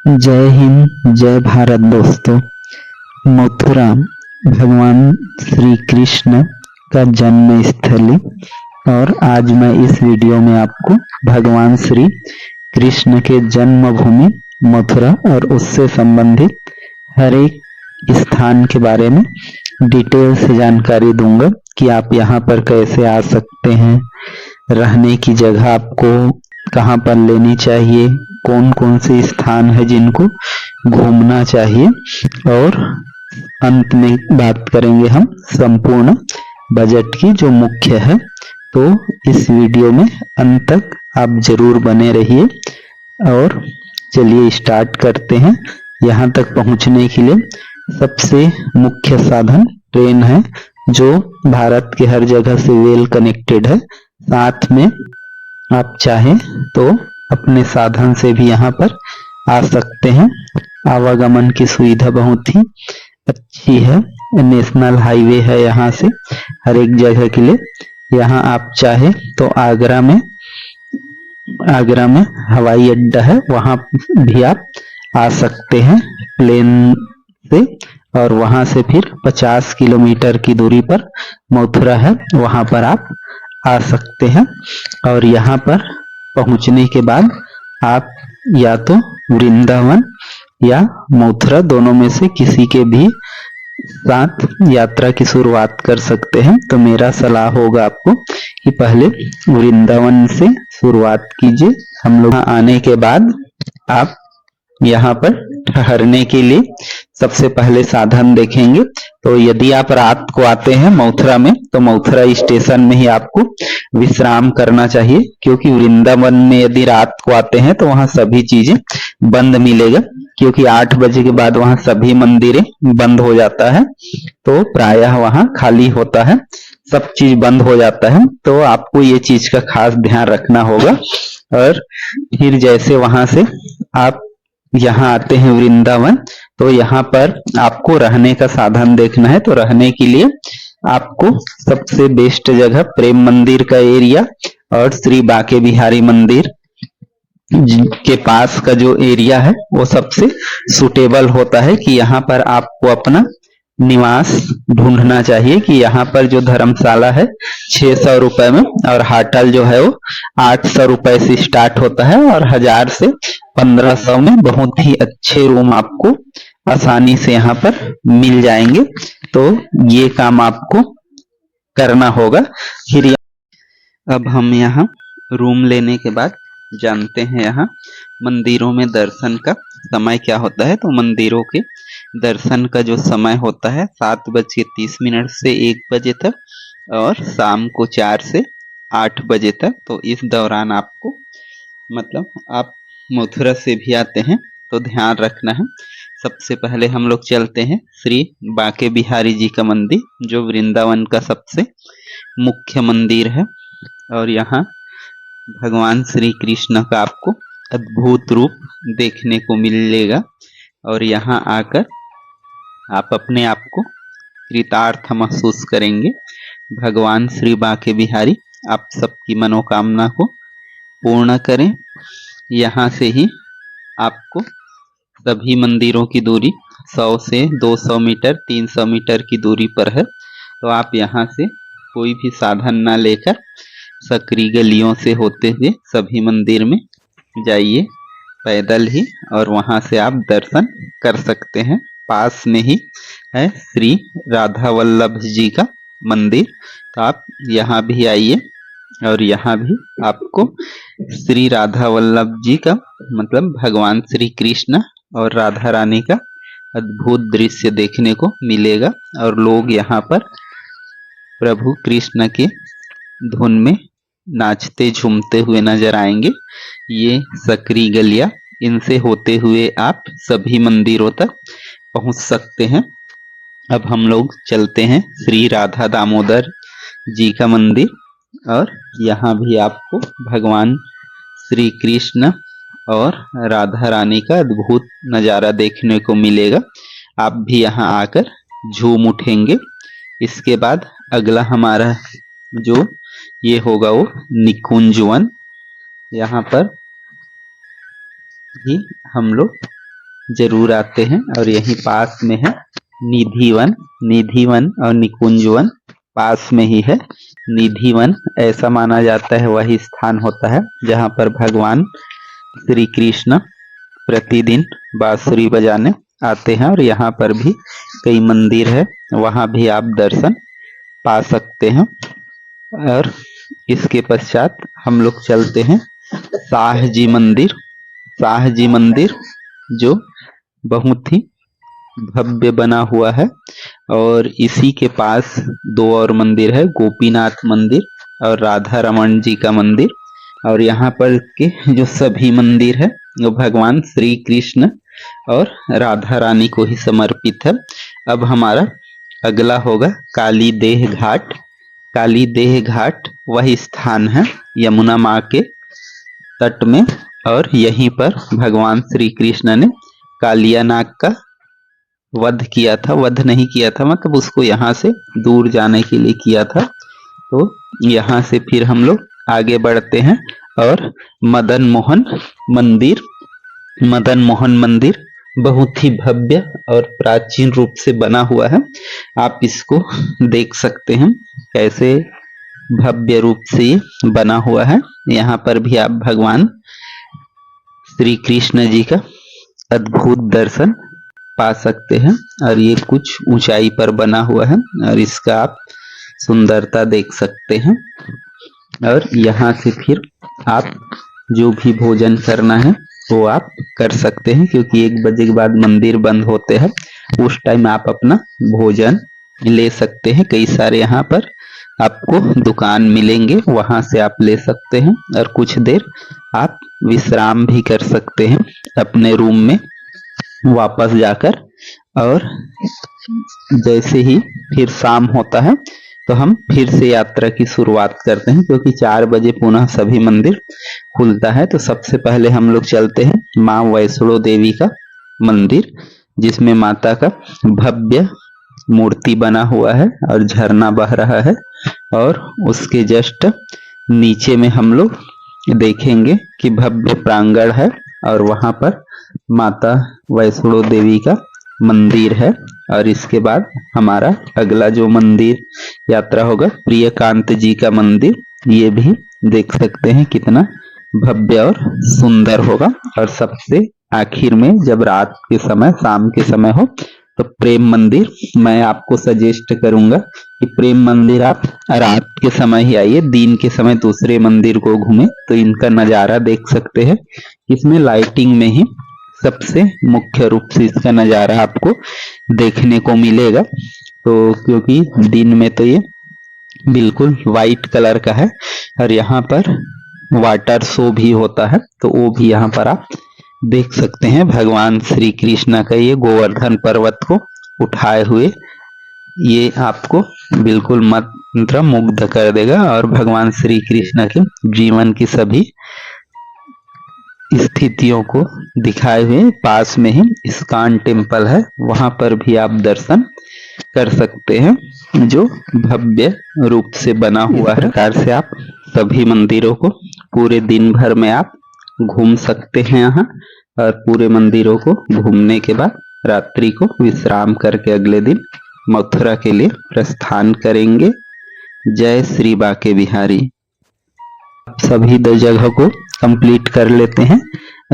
जय हिंद, जय भारत दोस्तों। मथुरा भगवान श्री कृष्ण का जन्म स्थली और आज मैं इस वीडियो में आपको भगवान श्री कृष्ण के जन्मभूमि मथुरा और उससे संबंधित हर एक स्थान के बारे में डिटेल से जानकारी दूंगा कि आप यहाँ पर कैसे आ सकते हैं, रहने की जगह आपको कहाँ पर लेनी चाहिए, कौन कौन से स्थान है जिनको घूमना चाहिए और अंत में बात करेंगे हम संपूर्ण बजट की जो मुख्य है। तो इस वीडियो में अंत तक आप जरूर बने रहिए और चलिए स्टार्ट करते हैं। यहाँ तक पहुँचने के लिए सबसे मुख्य साधन ट्रेन है जो भारत के हर जगह से वेल कनेक्टेड है। साथ में आप चाहें तो अपने साधन से भी यहाँ पर आ सकते हैं। आवागमन की सुविधा बहुत ही अच्छी है, नेशनल हाईवे है यहाँ से हर एक जगह के लिए। यहाँ आप चाहे तो आगरा में हवाई अड्डा है, वहाँ भी आप आ सकते हैं प्लेन से और वहाँ से फिर 50 किलोमीटर की दूरी पर मथुरा है, वहाँ पर आप आ सकते हैं। और यहाँ पर पहुँचने के बाद आप या तो वृंदावन या मथुरा दोनों में से किसी के भी साथ यात्रा की शुरुआत कर सकते हैं। तो मेरा सलाह होगा आपको कि पहले वृंदावन से शुरुआत कीजिए। हम लोग आने के बाद आप यहाँ पर ठहरने के लिए सबसे पहले साधन देखेंगे। तो यदि आप रात को आते हैं मथुरा में तो मथुरा स्टेशन में ही आपको विश्राम करना चाहिए, क्योंकि वृंदावन में यदि रात को आते हैं तो वहाँ सभी चीजें बंद मिलेगा, क्योंकि 8 बजे के बाद वहाँ सभी मंदिरें बंद हो जाता है। तो प्रायः वहाँ खाली होता है, सब चीज बंद हो जाता है। तो आपको ये चीज का खास ध्यान रखना होगा। और फिर जैसे वहां से आप यहाँ आते हैं वृंदावन, तो यहाँ पर आपको रहने का साधन देखना है। तो रहने के लिए आपको सबसे बेस्ट जगह प्रेम मंदिर का एरिया और श्री बांके बिहारी मंदिर के पास का जो एरिया है वो सबसे सुटेबल होता है कि यहाँ पर आपको अपना निवास ढूंढना चाहिए। कि यहाँ पर जो धर्मशाला है 600 रुपए में और होटल जो है वो 800 रुपए से स्टार्ट होता है और 1000 से 1500 में बहुत ही अच्छे रूम आपको आसानी से यहाँ पर मिल जाएंगे। तो ये काम आपको करना होगा। फिर अब हम यहाँ रूम लेने के बाद जानते हैं यहाँ मंदिरों में दर्शन का समय क्या होता है। तो मंदिरों के दर्शन का जो समय होता है 7:30 से 1 बजे तक और शाम को 4 से 8 बजे तक। तो इस दौरान आपको मतलब आप मथुरा से भी आते हैं तो ध्यान रखना है। सबसे पहले हम लोग चलते हैं श्री बांके बिहारी जी का मंदिर, जो वृंदावन का सबसे मुख्य मंदिर है। और यहाँ भगवान श्री कृष्ण का आपको अद्भुत रूप देखने को मिलेगा और यहाँ आकर आप अपने आप को कृतार्थ महसूस करेंगे। भगवान श्री बांके बिहारी आप सबकी मनोकामना को पूर्ण करें। यहाँ से ही आपको सभी मंदिरों की दूरी 100 से 200 मीटर 300 मीटर की दूरी पर है। तो आप यहाँ से कोई भी साधन ना लेकर सकरी गलियों से होते हुए सभी मंदिर में जाइए पैदल ही, और वहां से आप दर्शन कर सकते हैं। पास में ही है श्री राधा वल्लभ जी का मंदिर, तो आप यहाँ भी आइए और यहाँ भी आपको श्री राधा वल्लभ जी का मतलब भगवान श्री कृष्ण और राधा रानी का अद्भुत दृश्य देखने को मिलेगा। और लोग यहाँ पर प्रभु कृष्ण के धुन में नाचते झूमते हुए नजर आएंगे। ये सकरी गलियां, इनसे होते हुए आप सभी मंदिरों तक पहुंच सकते हैं। अब हम लोग चलते हैं श्री राधा दामोदर जी का मंदिर, और यहाँ भी आपको भगवान श्री कृष्ण और राधा रानी का अद्भुत नज़ारा देखने को मिलेगा। आप भी यहाँ आकर झूम उठेंगे। इसके बाद अगला हमारा जो ये होगा वो निकुंज वन। यहाँ पर भी हम लोग जरूर आते हैं। और यहीं पास में है निधिवन। निधिवन और निकुंजवन पास में ही है। निधिवन ऐसा माना जाता है वही स्थान होता है जहाँ पर भगवान श्री कृष्ण प्रतिदिन बांसुरी बजाने आते हैं। और यहाँ पर भी कई मंदिर है, वहाँ भी आप दर्शन पा सकते हैं। और इसके पश्चात हम लोग चलते हैं शाह जी मंदिर। शाह जी मंदिर जो बहुत ही भव्य बना हुआ है। और इसी के पास दो और मंदिर है, गोपीनाथ मंदिर और राधा रमन जी का मंदिर। और यहाँ पर के जो सभी मंदिर है वो भगवान श्री कृष्ण और राधा रानी को ही समर्पित है। अब हमारा अगला होगा काली देह घाट। काली देह घाट वही स्थान है यमुना माँ के तट में। और यहीं पर भगवान श्री कृष्ण ने कालिया नाग का वध किया था। वध नहीं किया था, मतलब उसको यहाँ से दूर जाने के लिए किया था। तो यहाँ से फिर हम लोग आगे बढ़ते हैं और मदन मोहन मंदिर। मदन मोहन मंदिर बहुत ही भव्य और प्राचीन रूप से बना हुआ है। आप इसको देख सकते हैं कैसे भव्य रूप से बना हुआ है। यहाँ पर भी आप भगवान श्री कृष्ण जी का अद्भुत दर्शन पा सकते हैं। और ये कुछ ऊंचाई पर बना हुआ है और इसका आप सुंदरता देख सकते हैं। और यहाँ से फिर आप जो भी भोजन करना है वो आप कर सकते हैं, क्योंकि 1 बजे के बाद मंदिर बंद होते हैं। उस टाइम आप अपना भोजन ले सकते हैं। कई सारे यहाँ पर आपको दुकान मिलेंगे, वहां से आप ले सकते हैं। और कुछ देर आप विश्राम भी कर सकते हैं अपने रूम में वापस जाकर। और जैसे ही फिर शाम होता है तो हम फिर से यात्रा की शुरुआत करते हैं, क्योंकि 4 बजे पुनः सभी मंदिर खुलता है। तो सबसे पहले हम लोग चलते हैं माँ वैष्णो देवी का मंदिर, जिसमें माता का भव्य मूर्ति बना हुआ है और झरना बह रहा है। और उसके जस्ट नीचे में हम लोग देखेंगे कि भव्य प्रांगण है और वहां पर माता वैष्णो देवी का मंदिर है। और इसके बाद हमारा अगला जो मंदिर यात्रा होगा प्रियकांत जी का मंदिर। ये भी देख सकते हैं कितना भव्य और सुंदर होगा। और सबसे आखिर में जब रात के समय, शाम के समय हो, तो प्रेम मंदिर मैं आपको सजेस्ट करूंगा कि प्रेम मंदिर आप रात के समय ही आइए। दिन के समय दूसरे मंदिर को घूमे तो इनका नज़ारा देख सकते हैं। इसमें लाइटिंग में ही सबसे मुख्य रूप से इसका नज़ारा आपको देखने को मिलेगा। तो क्योंकि दिन में तो ये बिल्कुल वाइट कलर का है। और यहाँ पर वाटर शो भी होता है, तो वो भी यहाँ पर आप देख सकते हैं। भगवान श्री कृष्ण का ये गोवर्धन पर्वत को उठाए हुए, ये आपको बिल्कुल मंत्र मुग्ध कर देगा। और भगवान श्री कृष्ण के जीवन की सभी स्थितियों को दिखाए हुए पास में ही इस्कॉन टेम्पल है, वहां पर भी आप दर्शन कर सकते हैं, जो भव्य रूप से बना हुआ है। प्रकार से आप सभी मंदिरों को पूरे दिन भर में आप घूम सकते हैं यहाँ। और पूरे मंदिरों को घूमने के बाद रात्रि को विश्राम करके अगले दिन मथुरा के लिए प्रस्थान करेंगे। जय श्री बांके बिहारी। सभी 2 जगह को कंप्लीट कर लेते हैं।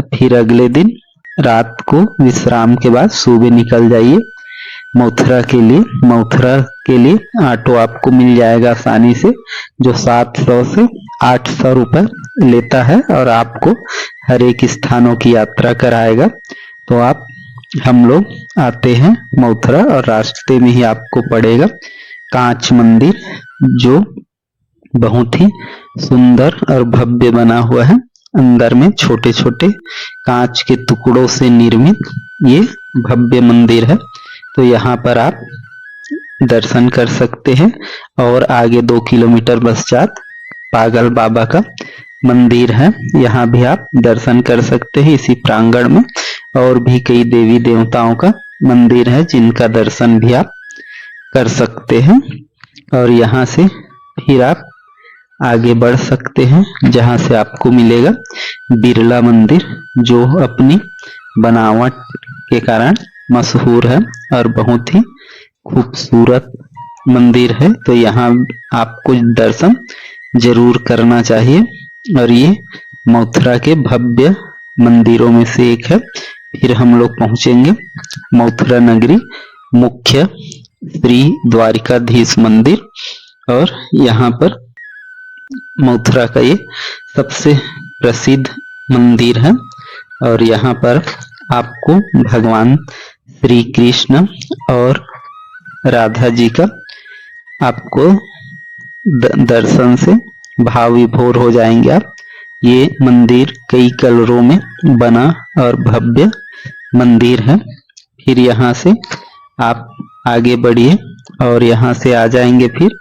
फिर अगले दिन रात को विश्राम के बाद सुबह निकल जाइए मथुरा के लिए। मथुरा के लिए ऑटो आपको मिल जाएगा आसानी से, जो 700 से 800 रुपए लेता है और आपको हर एक स्थानों की यात्रा कराएगा। तो हम लोग आते हैं मथुरा और रास्ते में ही आपको पड़ेगा कांच मंदिर, जो बहुत ही सुंदर और भव्य बना हुआ है। अंदर में छोटे छोटे कांच के टुकड़ों से निर्मित ये भव्य मंदिर है। तो यहाँ पर आप दर्शन कर सकते हैं। और आगे 2 किलोमीटर पश्चात पागल बाबा का मंदिर है, यहाँ भी आप दर्शन कर सकते हैं इसी प्रांगण में। और भी कई देवी देवताओं का मंदिर है जिनका दर्शन भी आप कर सकते हैं। और यहाँ से फिर आप आगे बढ़ सकते हैं, जहां से आपको मिलेगा बिरला मंदिर, जो अपनी बनावट के कारण मशहूर है और बहुत ही खूबसूरत मंदिर है। तो यहाँ आपको दर्शन जरूर करना चाहिए और ये मथुरा के भव्य मंदिरों में से एक है। फिर हम लोग पहुंचेंगे मथुरा नगरी मुख्य श्री द्वारिकाधीश मंदिर और यहाँ पर मथुरा का ये सबसे प्रसिद्ध मंदिर है और यहाँ पर आपको भगवान श्री कृष्ण और राधा जी का आपको दर्शन से भाव विभोर हो जाएंगे आप। ये मंदिर कई कलरों में बना और भव्य मंदिर है। फिर यहाँ से आप आगे बढ़िए और यहाँ से आ जाएंगे फिर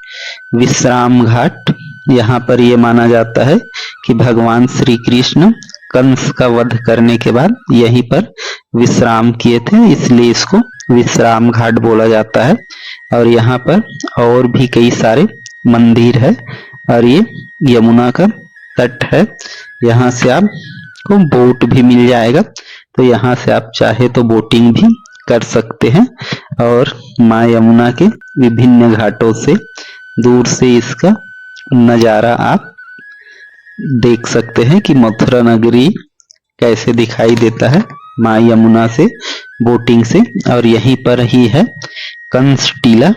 विश्राम घाट। यहाँ पर ये माना जाता है कि भगवान श्री कृष्ण कंस का वध करने के बाद यहीं पर विश्राम किए थे, इसलिए इसको विश्राम घाट बोला जाता है। और यहाँ पर और भी कई सारे मंदिर है और ये यमुना का तट है। यहाँ से आपको बोट भी मिल जाएगा, तो यहाँ से आप चाहे तो बोटिंग भी कर सकते हैं और माँ यमुना के विभिन्न घाटों से दूर से इसका नज़ारा आप देख सकते हैं कि मथुरा नगरी कैसे दिखाई देता है माँ यमुना से बोटिंग से। और यहीं पर ही है कंस टीला,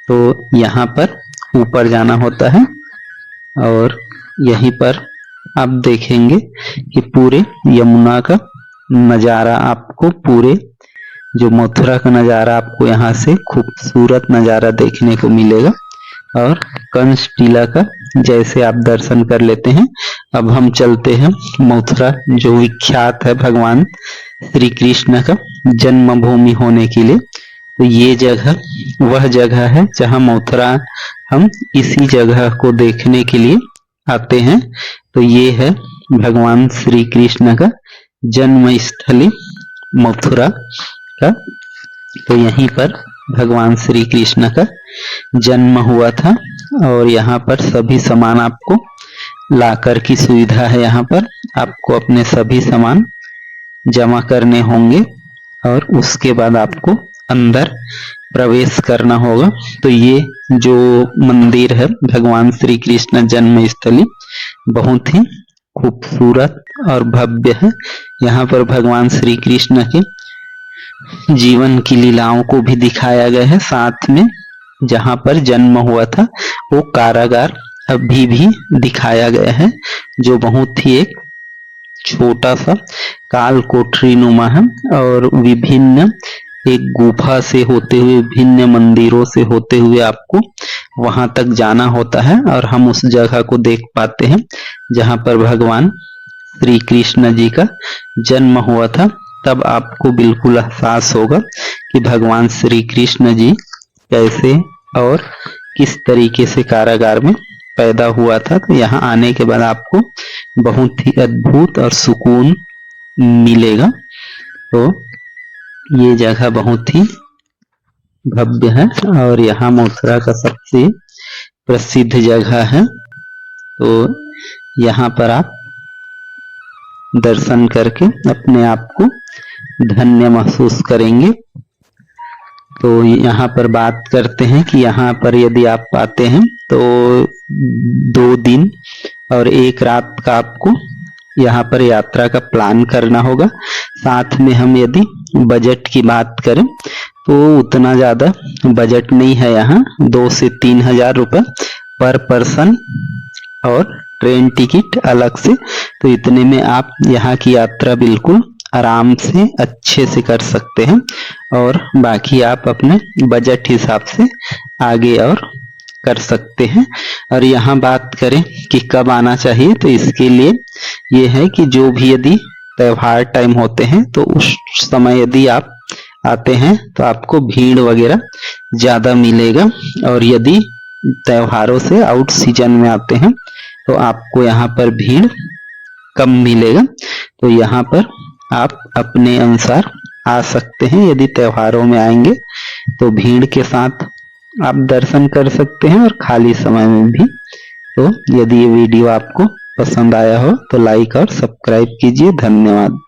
तो यहाँ पर ऊपर जाना होता है और यहीं पर आप देखेंगे कि पूरे यमुना का नज़ारा आपको, पूरे जो मथुरा का नज़ारा आपको यहाँ से खूबसूरत नज़ारा देखने को मिलेगा। और कंस टीला का जैसे आप दर्शन कर लेते हैं, अब हम चलते हैं मथुरा जो विख्यात है भगवान श्री कृष्ण का जन्मभूमि होने के लिए। तो ये जगह वह जगह है जहाँ मथुरा, हम इसी जगह को देखने के लिए आते हैं। तो ये है भगवान श्री कृष्ण का जन्म स्थली मथुरा का। तो यहीं पर भगवान श्री कृष्ण का जन्म हुआ था और यहाँ पर सभी सामान आपको लाकर की सुविधा है। यहाँ पर आपको अपने सभी सामान जमा करने होंगे और उसके बाद आपको अंदर प्रवेश करना होगा। तो ये जो मंदिर है भगवान श्री कृष्ण जन्म स्थली बहुत ही खूबसूरत और भव्य है। यहाँ पर भगवान श्री कृष्ण के जीवन की लीलाओं को भी दिखाया गया है। साथ में जहाँ पर जन्म हुआ था वो कारागार अभी भी दिखाया गया है, जो बहुत ही एक छोटा सा काल कोठरी नुमा है और विभिन्न एक गुफा से होते हुए, विभिन्न मंदिरों से होते हुए आपको वहां तक जाना होता है और हम उस जगह को देख पाते हैं जहां पर भगवान श्री कृष्ण जी का जन्म हुआ था। तब आपको बिल्कुल एहसास होगा कि भगवान श्री कृष्ण जी कैसे और किस तरीके से कारागार में पैदा हुआ था। तो यहाँ आने के बाद आपको बहुत ही अद्भुत और सुकून मिलेगा। तो ये जगह बहुत ही भव्य है और यहाँ मथुरा का सबसे प्रसिद्ध जगह है। तो यहाँ पर आप दर्शन करके अपने आप को धन्य महसूस करेंगे। तो यहाँ पर बात करते हैं कि यहाँ पर यदि आप आते हैं तो 2 दिन और 1 रात का आपको यहाँ पर यात्रा का प्लान करना होगा। साथ में हम यदि बजट की बात करें तो उतना ज़्यादा बजट नहीं है यहाँ, 2 से 3 हजार रुपये पर पर्सन और ट्रेन टिकट अलग से। तो इतने में आप यहाँ की यात्रा बिल्कुल आराम से अच्छे से कर सकते हैं और बाकी आप अपने बजट हिसाब से आगे और कर सकते हैं। और यहाँ बात करें कि कब आना चाहिए, तो इसके लिए ये है कि जो भी यदि त्योहार टाइम होते हैं तो उस समय यदि आप आते हैं तो आपको भीड़ वगैरह ज़्यादा मिलेगा और यदि त्योहारों से आउट सीजन में आते हैं तो आपको यहाँ पर भीड़ कम मिलेगा। तो यहाँ पर आप अपने अनुसार आ सकते हैं। यदि त्योहारों में आएंगे तो भीड़ के साथ आप दर्शन कर सकते हैं और खाली समय में भी। तो यदि ये वीडियो आपको पसंद आया हो तो लाइक और सब्सक्राइब कीजिए। धन्यवाद।